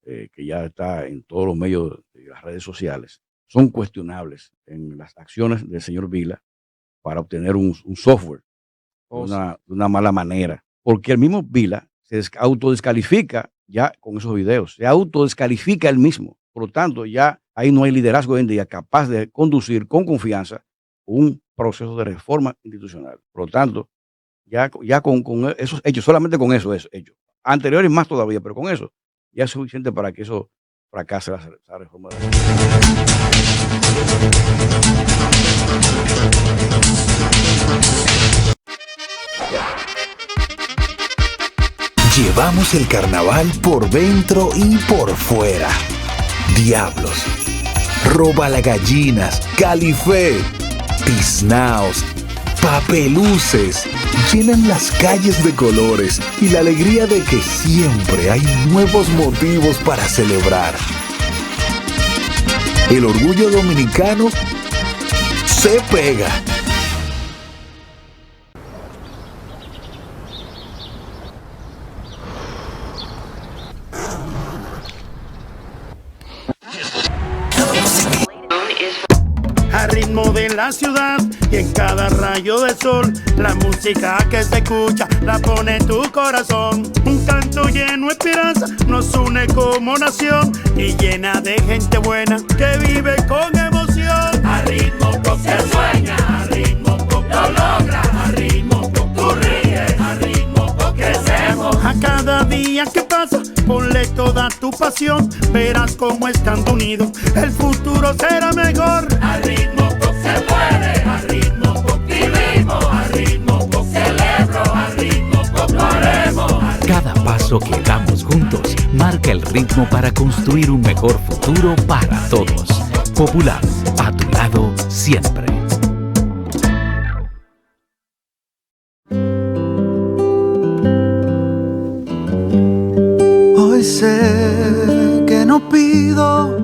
que ya está en todos los medios de las redes sociales, son cuestionables en las acciones del señor Vila para obtener un software de una mala manera. Porque el mismo Vila se autodescalifica ya con esos videos, se autodescalifica él mismo. Por lo tanto, ya ahí no hay liderazgo hoy en día capaz de conducir con confianza un proceso de reforma institucional. Por lo tanto, ya con esos hechos, solamente con eso es hecho. Anteriores más todavía, pero con eso ya es suficiente para que eso fracase la reforma. Llevamos el carnaval por dentro y por fuera. Diablos, robalagallinas, Califé, tiznaos, papeluces, llenan las calles de colores y la alegría de que siempre hay nuevos motivos para celebrar. El orgullo dominicano se pega. al ritmo de la ciudad y en cada rayo de sol. La música que se escucha la pone tu corazón. Un canto lleno de esperanza nos une como nación y llena de gente buena que vive con emoción. A ritmo pop se sueña, a ritmo pop lo logra, a ritmo pop tú ríes, a ritmo pop crecemos. A cada día que pasa, ponle toda tu pasión, verás cómo estando unidos el futuro será mejor. A ritmo pop se puede, a ritmo pop vivimos, a ritmo pop celebro, a ritmo pop lo haremos. Cada paso que damos juntos marca el ritmo para construir un mejor futuro para todos. Popular, a tu lado siempre. Hoy sé que no pido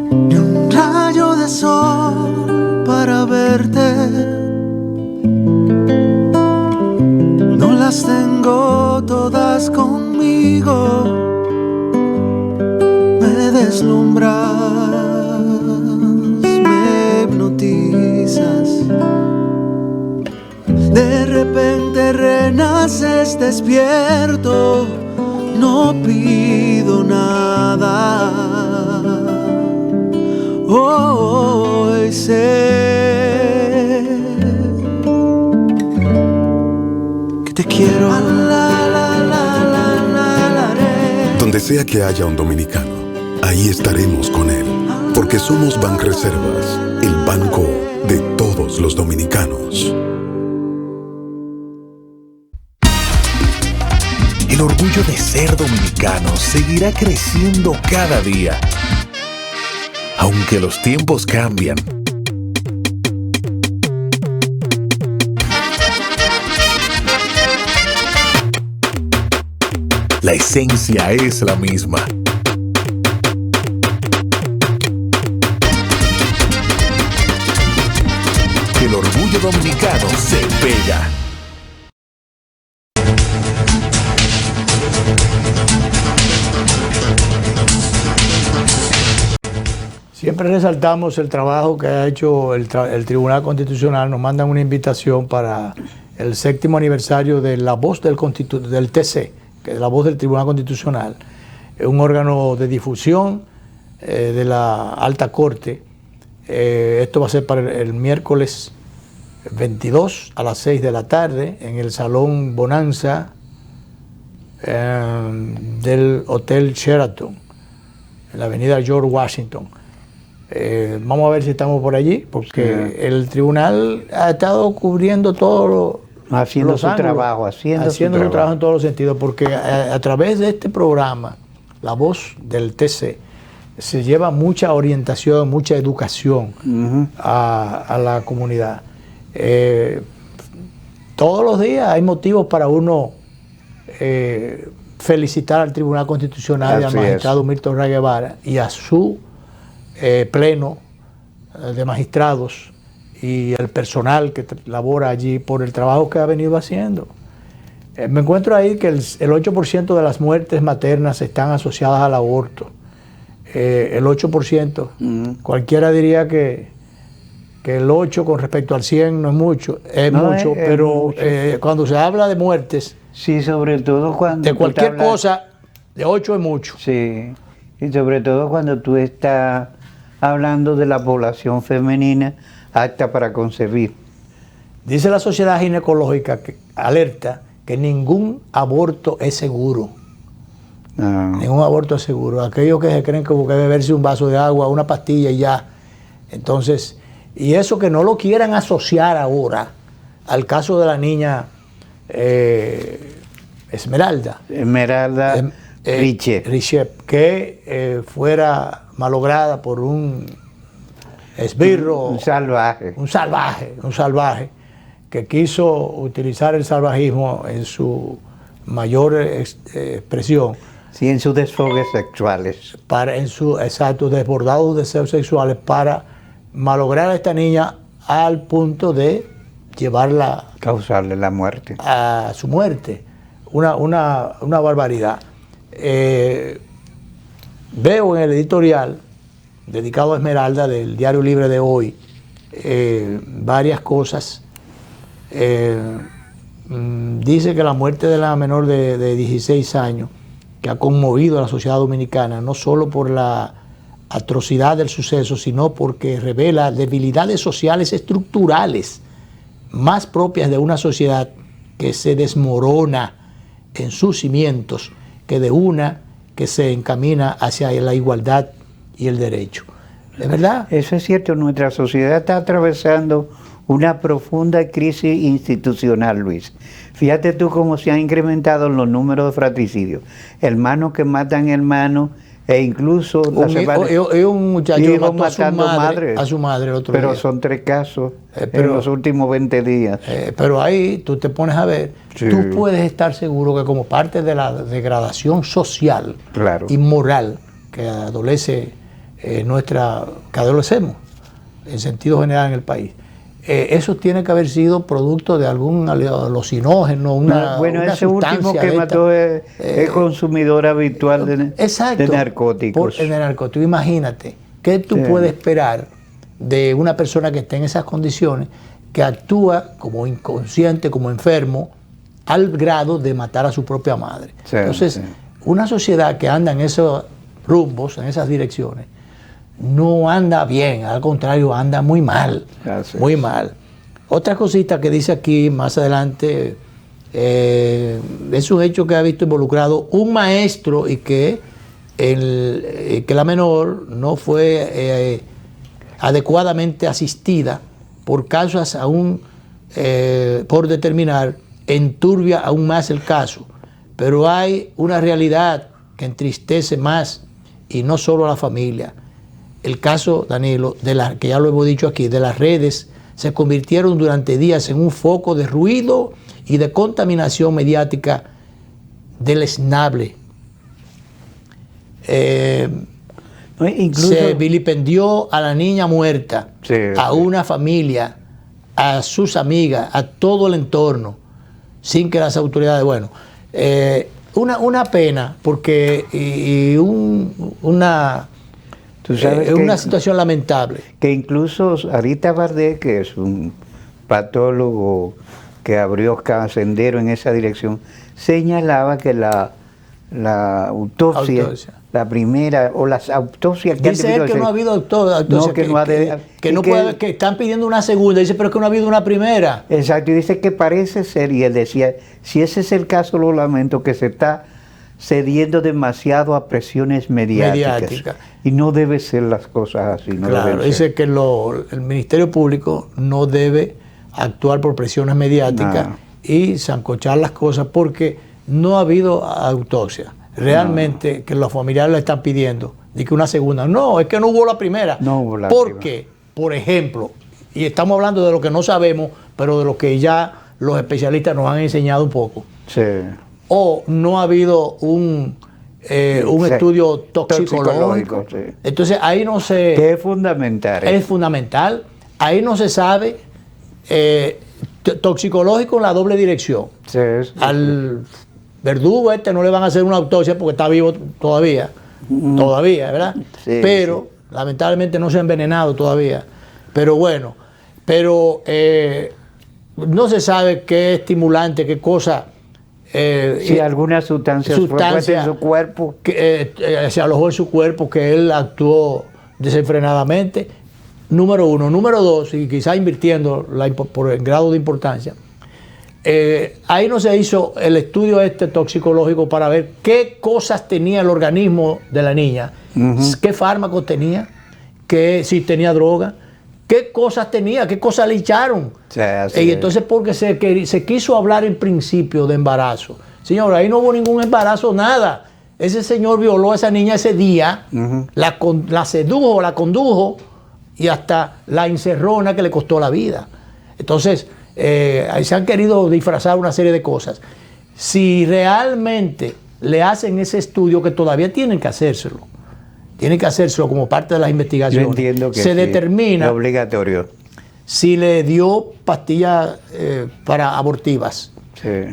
ni un rayo de sol para verte. No las tengo todas conmigo. Me deslumbras, me hipnotizas. De repente renaces despierto, no pido nada. Hoy sé que te quiero. Donde sea que haya un dominicano, ahí estaremos con él, porque somos Banreservas, el banco de todos los dominicanos. El orgullo de ser dominicano seguirá creciendo cada día. Aunque los tiempos cambian, la esencia es la misma. El orgullo dominicano se pega. Siempre resaltamos el trabajo que ha hecho el Tribunal Constitucional. Nos mandan una invitación para el 7º aniversario de La Voz del TC, que es La Voz del Tribunal Constitucional. Es un órgano de difusión de la Alta Corte. Esto va a ser para el miércoles 22 a las 6 de la tarde en el Salón Bonanza del Hotel Sheraton, en la avenida George Washington. Vamos a ver si estamos por allí, porque sí, el tribunal ha estado cubriendo todo haciendo su trabajo en todos los sentidos, porque a través de este programa, La Voz del TC, se lleva mucha orientación, mucha educación a la comunidad. Todos los días hay motivos para uno felicitar al Tribunal Constitucional y al magistrado Milton Ray Guevara y a su pleno de magistrados y el personal que labora allí por el trabajo que ha venido haciendo. Me encuentro ahí que el 8% de las muertes maternas están asociadas al aborto. El 8%. Cualquiera diría que el 8 con respecto al 100 no es mucho, pero cuando se habla de muertes, sí, sobre todo cuando de cualquier cosa, de 8 es mucho. Sí, y sobre todo cuando tú estás hablando de la población femenina apta para concebir. Dice la Sociedad Ginecológica que alerta que ningún aborto es seguro. Ningún aborto es seguro. Aquellos que se creen que beberse un vaso de agua, una pastilla y ya. Entonces, y eso que no lo quieran asociar ahora al caso de la niña Esmeralda Richep, que fuera malograda por un esbirro, un salvaje que quiso utilizar el salvajismo en su mayor expresión. Sí, en sus desfogues sexuales. Desbordados deseos sexuales para malograr a esta niña al punto de llevarla, causarle la muerte, a su muerte. Una barbaridad. Veo en el editorial dedicado a Esmeralda, del Diario Libre de hoy, varias cosas. Dice que la muerte de la menor de 16 años, que ha conmovido a la sociedad dominicana, no solo por la atrocidad del suceso, sino porque revela debilidades sociales estructurales más propias de una sociedad que se desmorona en sus cimientos que de una que se encamina hacia la igualdad y el derecho. ¿Es verdad? Eso es cierto, nuestra sociedad está atravesando una profunda crisis institucional, Luis. Fíjate tú cómo se han incrementado los números de fratricidios. Hermanos que matan hermanos, e incluso un muchacho mató matando a su madre el otro día. día. Son 3 casos en los últimos 20 días. Pero ahí tú te pones a ver, sí. Tú puedes estar seguro que como parte de la degradación social y moral que adolece que adolecemos en sentido general en el país, eso tiene que haber sido producto de algún alucinógeno, una ese sustancia último que mató es consumidor habitual de narcóticos. De narcóticos. Imagínate, ¿qué tú puedes esperar de una persona que esté en esas condiciones, que actúa como inconsciente, como enfermo, al grado de matar a su propia madre? Entonces, una sociedad que anda en esos rumbos, en esas direcciones, no anda bien, al contrario, anda muy mal, muy mal. Otra cosita que dice aquí más adelante, es un hecho que ha visto involucrado un maestro y que la menor no fue adecuadamente asistida por causas aún por determinar, enturbia aún más el caso. Pero hay una realidad que entristece más, y no solo a la familia. El caso, Danilo, que ya lo hemos dicho aquí, de las redes, se convirtieron durante días en un foco de ruido y de contaminación mediática deleznable. Se vilipendió a la niña muerta, a una familia, a sus amigas, a todo el entorno, sin que las autoridades, una pena, porque una situación lamentable. Que incluso Arita Bardé, que es un patólogo que abrió sendero en esa dirección, señalaba que la autopsia, la primera, o las autopsias que dice él que no ha habido autopsia, que están pidiendo una segunda, dice, pero es que no ha habido una primera. Exacto, y dice que parece ser, y él decía, si ese es el caso, lo lamento, que se está cediendo demasiado a presiones mediáticas. Y no debe ser las cosas así. Claro, dice que el Ministerio Público no debe actuar por presiones mediáticas y sancochar las cosas, porque no ha habido autopsia. Realmente que los familiares le están pidiendo de que una segunda. No, es que no hubo la primera. Porque, por ejemplo, y estamos hablando de lo que no sabemos, pero de lo que ya los especialistas nos han enseñado un poco. O no ha habido un estudio toxicológico. Entonces ahí no se... Que es fundamental. Es fundamental. Ahí no se sabe toxicológico en la doble dirección. Al verdugo no le van a hacer una autopsia porque está vivo todavía. Todavía, ¿verdad? Pero lamentablemente no se ha envenenado todavía. Pero bueno, no se sabe qué estimulante, qué cosa... si alguna sustancia fue en su cuerpo, que se alojó en su cuerpo, que él actuó desenfrenadamente, número uno. Número dos, y quizás invirtiendo por el grado de importancia, ahí no se hizo el estudio toxicológico para ver qué cosas tenía el organismo de la niña, qué fármacos tenía, si tenía droga, qué cosas tenía, qué cosas le echaron. Y entonces, porque se quiso hablar en principio de embarazo. Señor, ahí no hubo ningún embarazo, nada. Ese señor violó a esa niña ese día, la sedujo, la condujo y hasta la encerró, una que le costó la vida. Entonces, ahí se han querido disfrazar una serie de cosas. Si realmente le hacen ese estudio, que todavía tienen que hacérselo, como parte de las investigaciones. Yo entiendo que se determina es obligatorio. Si le dio pastillas para abortivas,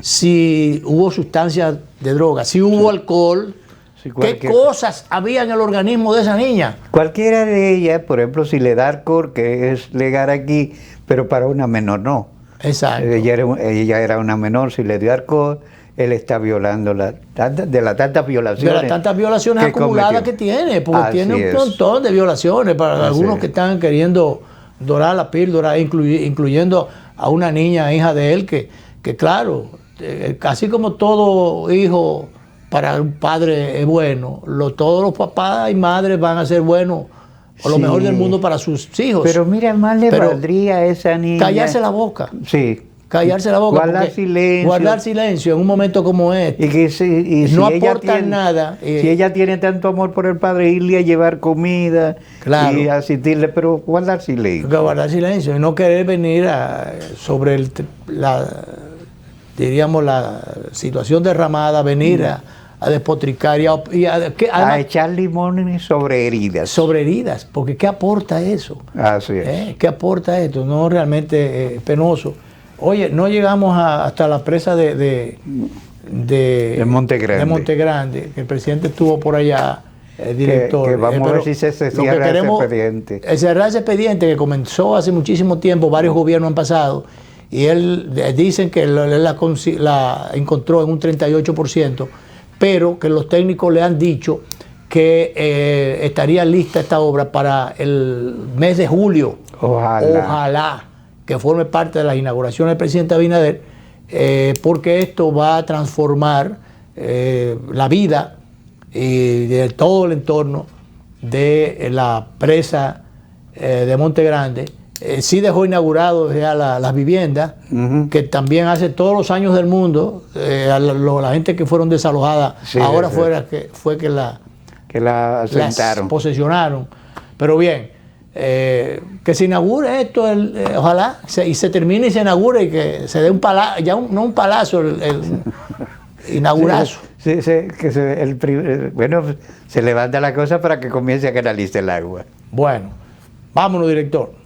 si hubo sustancias de droga, si hubo alcohol, Sí, ¿Qué cosas había en el organismo de esa niña? Cualquiera de ellas, por ejemplo, si le da alcohol, que es legal aquí, pero para una menor no. Exacto. Ella era una menor, si le dio alcohol, él está violando de las tantas violaciones. De las tantas violaciones acumuladas que tiene, porque Así tiene un es. montón de violaciones para Así algunos es. que están queriendo dorar la píldora, incluyendo a una niña, hija de él, que claro, casi como todo hijo para un padre es bueno, todos los papás y madres van a ser buenos, o lo Sí. mejor del mundo para sus hijos. Pero mira, más le valdría a esa niña callarse la boca. Sí. Callarse la boca. Guardar silencio. Guardar silencio en un momento como este. Y que si no ella aportan tiene, nada. Si ella tiene tanto amor por el padre, irle a llevar comida Claro. y asistirle, pero guardar silencio. Que guardar silencio y no querer venir sobre diríamos la situación derramada, venir a despotricar y a echar limones sobre heridas. Sobre heridas, porque ¿qué aporta eso? Así es. ¿Qué aporta esto? No, realmente penoso. Oye, no llegamos hasta la presa de Monte Grande. De Monte Grande, que el presidente estuvo por allá, el director. Que vamos a ver si se cierra ese expediente. Cerrar ese expediente que comenzó hace muchísimo tiempo, varios gobiernos han pasado, y él dicen que él la encontró en un 38%, pero que los técnicos le han dicho que estaría lista esta obra para el mes de julio. Ojalá que forme parte de la inauguración del presidente Abinader, porque esto va a transformar la vida y de todo el entorno de la presa de Monte Grande. Sí dejó inaugurado ya las viviendas, que también hace todos los años del mundo, la gente que fueron desalojadas, Sí, ahora sí. fue que la asentaron. las posesionaron. Pero bien, que se inaugure esto, ojalá, y se termine y se inaugure y que se dé un palazo, ya no un palazo, el inaugurazo. Bueno, se levanta la cosa para que comience a canalizar el agua. Bueno, vámonos, director.